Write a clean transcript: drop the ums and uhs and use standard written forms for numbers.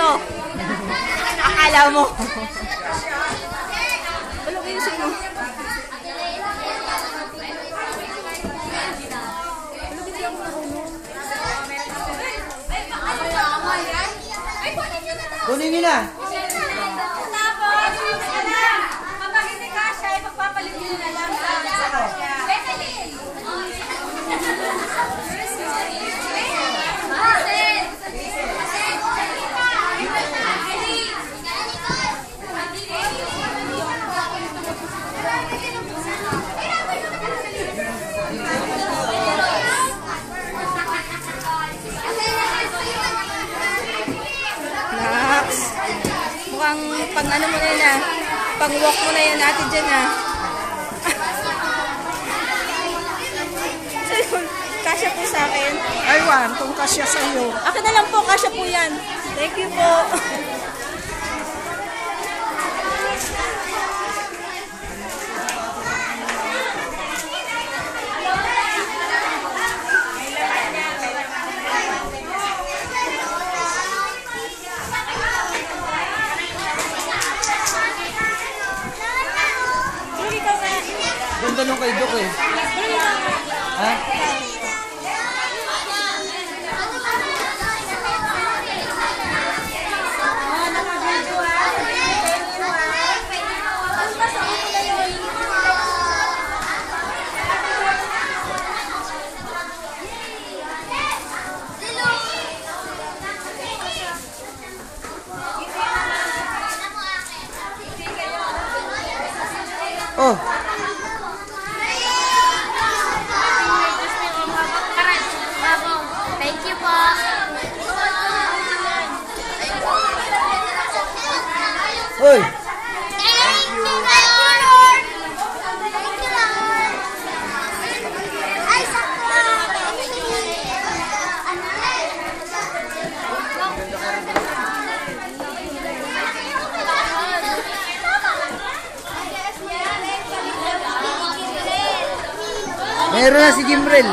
to. Akala mo. Wala kayo sino. Kunin nyo na. Kapag hindi kasha, ipagpapalit nyo na lang. Mukhang pang ano mo na yun ah. Pang walk mo na yun natin dyan ah. Kasya po sa akin. Aywan, kung kasya sa iyo. Akin na lang po, kasya po yan. Thank you po. Ganda nung kay Dok eh. Ha? Oh. Thank you po. Hoy. Thank you, Lord. Thank you, Lord. Ay, sakto. Meron na si Jimrel.